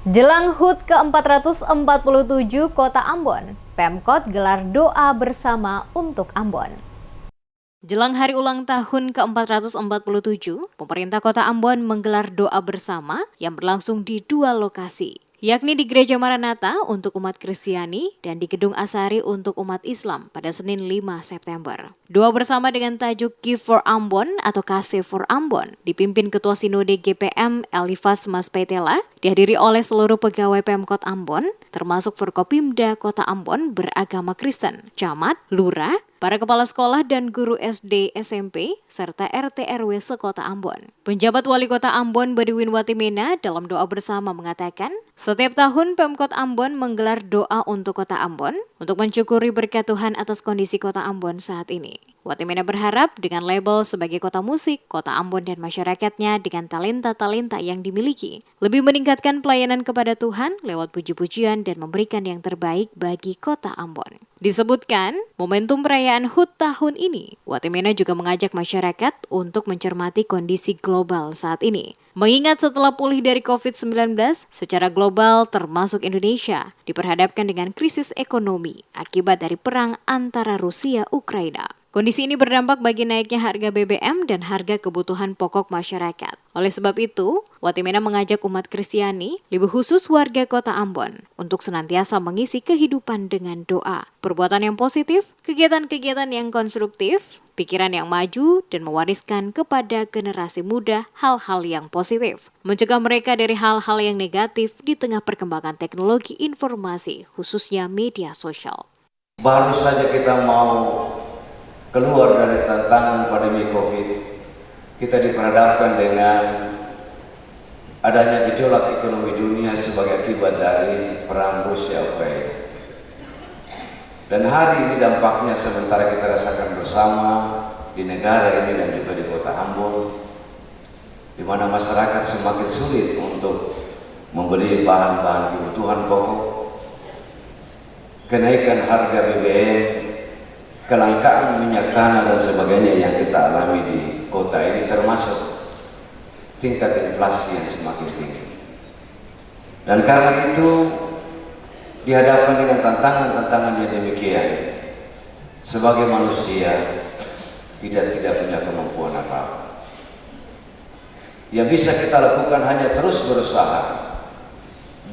Jelang HUT ke-447 Kota Ambon, Pemkot gelar doa bersama untuk Ambon. Jelang hari ulang tahun ke-447, pemerintah Kota Ambon menggelar doa bersama yang berlangsung di dua lokasi, yakni di Gereja Maranatha untuk umat Kristiani dan di Gedung Asari untuk umat Islam pada Senin 5 September. Doa bersama dengan tajuk Give for Ambon atau Kasih for Ambon dipimpin Ketua Sinode GPM Elifas Mas Petela, dihadiri oleh seluruh pegawai Pemkot Ambon, termasuk Forkopimda Kota Ambon beragama Kristen, camat, lurah, para kepala sekolah dan guru SD, SMP, serta RT RW sekota Ambon. Penjabat Wali Kota Ambon Badiwin Watimena dalam doa bersama mengatakan, setiap tahun Pemkot Ambon menggelar doa untuk Kota Ambon untuk mensyukuri berkat Tuhan atas kondisi Kota Ambon saat ini. Watimena berharap dengan label sebagai kota musik, Kota Ambon dan masyarakatnya dengan talenta-talenta yang dimiliki, lebih meningkatkan pelayanan kepada Tuhan lewat puji-pujian dan memberikan yang terbaik bagi Kota Ambon. Disebutkan, momentum perayaan HUT tahun ini, Watimena juga mengajak masyarakat untuk mencermati kondisi global saat ini. Mengingat setelah pulih dari COVID-19, secara global termasuk Indonesia, diperhadapkan dengan krisis ekonomi akibat dari perang antara Rusia-Ukraina. Kondisi ini berdampak bagi naiknya harga BBM dan harga kebutuhan pokok masyarakat. Oleh sebab itu, Watimena mengajak umat Kristiani, lebih khusus warga Kota Ambon, untuk senantiasa mengisi kehidupan dengan doa, perbuatan yang positif, kegiatan-kegiatan yang konstruktif, pikiran yang maju, dan mewariskan kepada generasi muda hal-hal yang positif. Mencegah mereka dari hal-hal yang negatif di tengah perkembangan teknologi informasi, khususnya media sosial. Baru saja kita mau keluar dari tantangan pandemi COVID, kita diperhadapkan dengan adanya gejolak ekonomi dunia sebagai akibat dari perang Rusia-Ukraina. Dan hari ini dampaknya sementara kita rasakan bersama di negara ini dan juga di Kota Ambon, di mana masyarakat semakin sulit untuk membeli bahan-bahan kebutuhan pokok, kenaikan harga BBM, kelangkaan minyak tanah dan sebagainya yang kita alami di kota ini, termasuk tingkat inflasi yang semakin tinggi. Dan karena itu, dihadapkan dengan tantangan-tantangan yang demikian, sebagai manusia tidak punya kemampuan apa-apa. Yang bisa kita lakukan hanya terus berusaha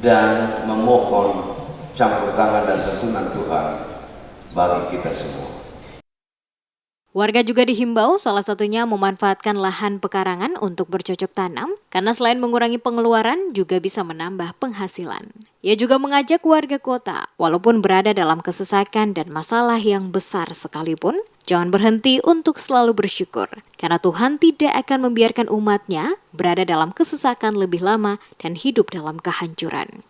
dan memohon campur tangan dan tuntunan Tuhan bagi kita semua. Warga juga dihimbau salah satunya memanfaatkan lahan pekarangan untuk bercocok tanam, karena selain mengurangi pengeluaran juga bisa menambah penghasilan. Ia juga mengajak warga kota, walaupun berada dalam kesesakan dan masalah yang besar sekalipun, jangan berhenti untuk selalu bersyukur, karena Tuhan tidak akan membiarkan umatnya berada dalam kesesakan lebih lama dan hidup dalam kehancuran.